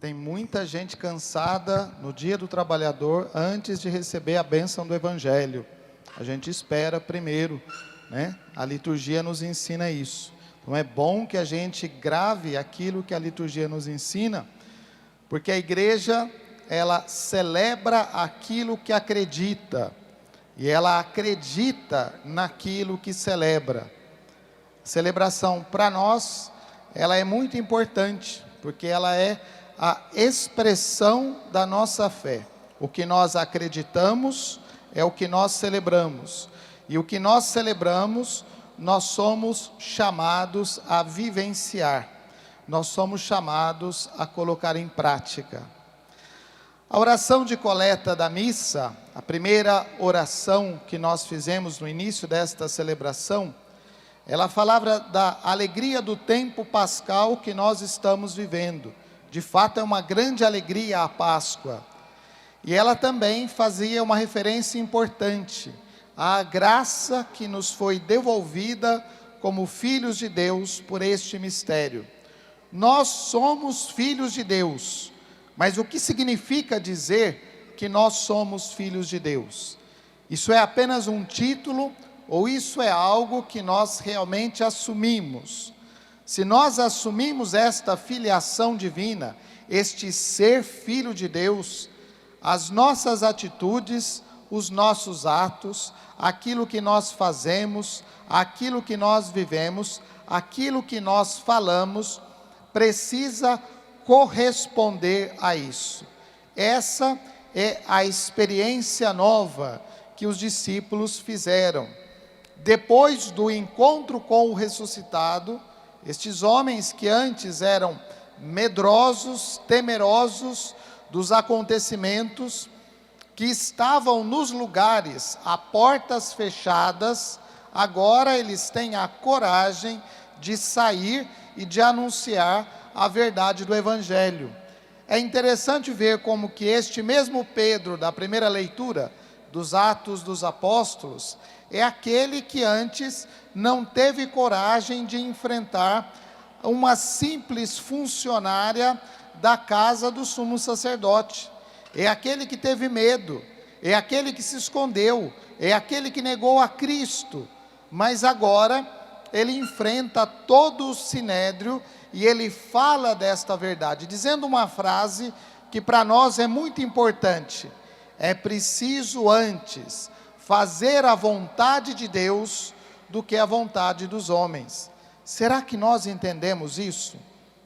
Tem muita gente cansada no dia do trabalhador antes de receber a bênção do Evangelho. A gente espera primeiro, né? A liturgia nos ensina isso. Então é bom que a gente grave aquilo que a liturgia nos ensina, porque a igreja, ela celebra aquilo que acredita, e ela acredita naquilo que celebra. A celebração para nós, ela é muito importante, porque ela é a expressão da nossa fé. O que nós acreditamos é o que nós celebramos, e o que nós celebramos, nós somos chamados a vivenciar, nós somos chamados a colocar em prática. A oração de coleta da missa, a primeira oração que nós fizemos no início desta celebração, ela falava da alegria do tempo pascal que nós estamos vivendo. De fato é uma grande alegria a Páscoa. E ela também fazia uma referência importante à graça que nos foi devolvida como filhos de Deus por este mistério. Nós somos filhos de Deus, mas o que significa dizer que nós somos filhos de Deus? Isso é apenas um título ou isso é algo que nós realmente assumimos? Se nós assumimos esta filiação divina, este ser filho de Deus, as nossas atitudes, os nossos atos, aquilo que nós fazemos, aquilo que nós vivemos, aquilo que nós falamos, precisa corresponder a isso. Essa é a experiência nova que os discípulos fizeram. Depois do encontro com o ressuscitado, estes homens que antes eram medrosos, temerosos dos acontecimentos, que estavam nos lugares a portas fechadas, agora eles têm a coragem de sair e de anunciar a verdade do Evangelho. É interessante ver como que este mesmo Pedro, da primeira leitura dos Atos dos Apóstolos, é aquele que antes não teve coragem de enfrentar uma simples funcionária da casa do sumo sacerdote. É aquele que teve medo, é aquele que se escondeu, é aquele que negou a Cristo, mas agora ele enfrenta todo o sinédrio e ele fala desta verdade, dizendo uma frase que para nós é muito importante: é preciso antes fazer a vontade de Deus do que a vontade dos homens. Será que nós entendemos isso?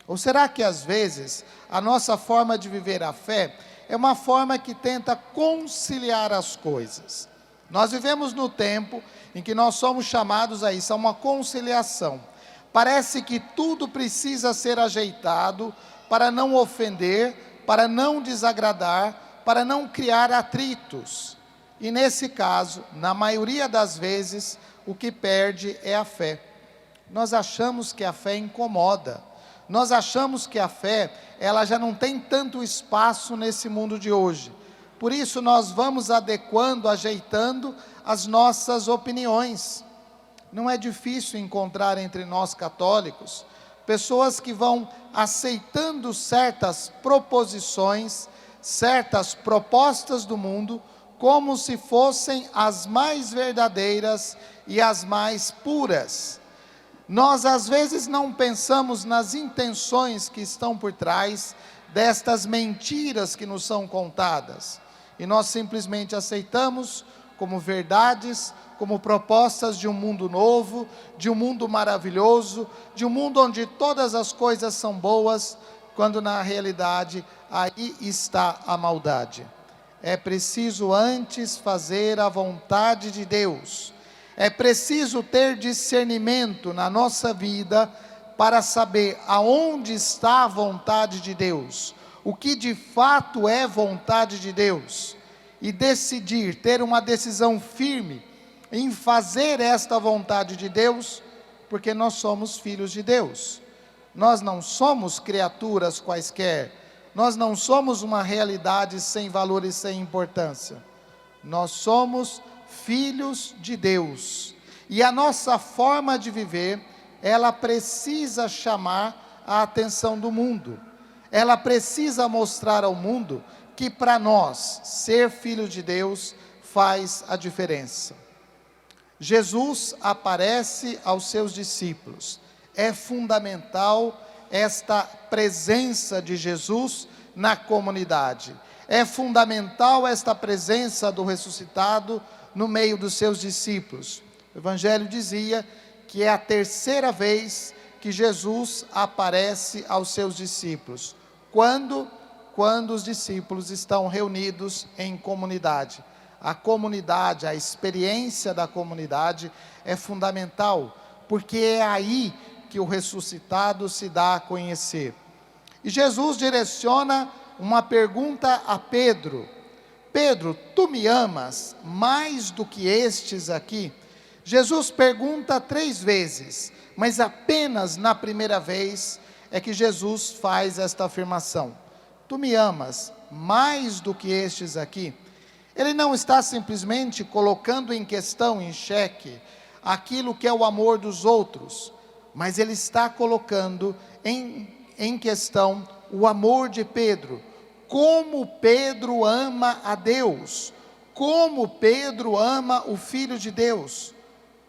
Ou será que às vezes a nossa forma de viver a fé é uma forma que tenta conciliar as coisas? Nós vivemos no tempo em que nós somos chamados a isso, a uma conciliação. Parece que tudo precisa ser ajeitado para não ofender, para não desagradar, para não criar atritos. E nesse caso, na maioria das vezes, o que perde é a fé. Nós achamos que a fé incomoda. Nós achamos que a fé, ela já não tem tanto espaço nesse mundo de hoje. Por isso nós vamos adequando, ajeitando as nossas opiniões. Não é difícil encontrar entre nós católicos pessoas que vão aceitando certas proposições, certas propostas do mundo, como se fossem as mais verdadeiras e as mais puras. Nós às vezes não pensamos nas intenções que estão por trás destas mentiras que nos são contadas, e nós simplesmente aceitamos como verdades, como propostas de um mundo novo, de um mundo maravilhoso, de um mundo onde todas as coisas são boas, quando na realidade aí está a maldade. É preciso antes fazer a vontade de Deus. É preciso ter discernimento na nossa vida para saber aonde está a vontade de Deus, o que de fato é vontade de Deus, e decidir, ter uma decisão firme em fazer esta vontade de Deus, porque nós somos filhos de Deus. Nós não somos criaturas quaisquer, nós não somos uma realidade sem valor e sem importância. Nós somos filhos de Deus, e a nossa forma de viver, ela precisa chamar a atenção do mundo. ela precisa mostrar ao mundo que para nós, ser filho de Deus faz a diferença. Jesus aparece aos seus discípulos. É fundamental esta presença de Jesus na comunidade. É fundamental esta presença do ressuscitado no meio dos seus discípulos. O Evangelho dizia que é a terceira vez que Jesus aparece aos seus discípulos. Quando os discípulos estão reunidos em comunidade. A comunidade, a experiência da comunidade é fundamental, porque é aí que o ressuscitado se dá a conhecer. E Jesus direciona uma pergunta a Pedro: Pedro, tu me amas mais do que estes aqui? Jesus pergunta 3 vezes, mas apenas na primeira vez é que Jesus faz esta afirmação: tu me amas mais do que estes aqui? Ele não está simplesmente colocando em questão, em xeque, aquilo que é o amor dos outros, mas ele está colocando em questão o amor de Pedro. Como Pedro ama a Deus, como Pedro ama o Filho de Deus,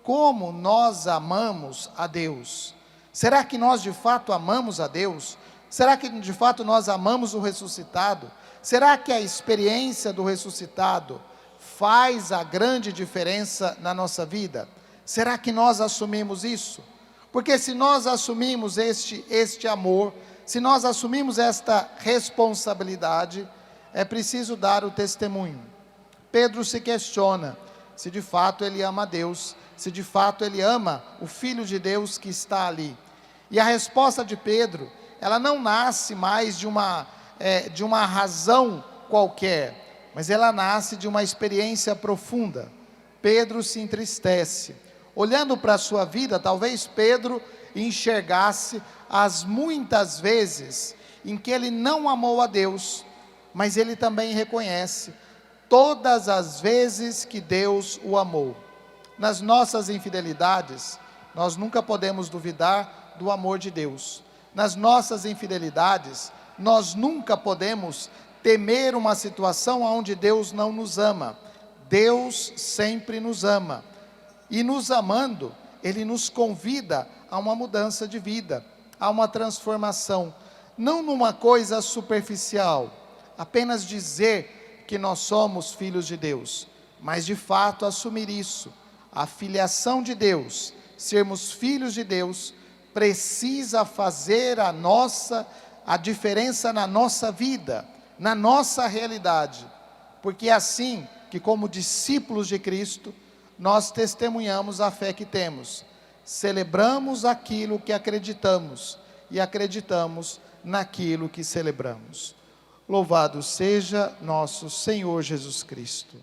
como nós amamos a Deus. Será que nós de fato amamos a Deus? Será que de fato nós amamos o ressuscitado? Será que a experiência do ressuscitado faz a grande diferença na nossa vida? Será que nós assumimos isso? Porque se nós assumimos este amor, se nós assumimos esta responsabilidade, é preciso dar o testemunho. Pedro se questiona se de fato ele ama a Deus, se de fato ele ama o Filho de Deus que está ali. E a resposta de Pedro, ela não nasce mais de uma razão qualquer, mas ela nasce de uma experiência profunda. Pedro se entristece. Olhando para a sua vida, talvez Pedro enxergasse as muitas vezes em que ele não amou a Deus, mas ele também reconhece todas as vezes que Deus o amou. Nas nossas infidelidades, nós nunca podemos duvidar do amor de Deus. Nas nossas infidelidades, nós nunca podemos temer uma situação onde Deus não nos ama. Deus sempre nos ama. E nos amando, Ele nos convida a uma mudança de vida, a uma transformação. Não numa coisa superficial, apenas dizer que nós somos filhos de Deus, mas de fato assumir isso. A filiação de Deus, sermos filhos de Deus, precisa fazer a diferença na nossa vida, na nossa realidade, porque é assim que, como discípulos de Cristo, nós testemunhamos a fé que temos, celebramos aquilo que acreditamos e acreditamos naquilo que celebramos. Louvado seja nosso Senhor Jesus Cristo.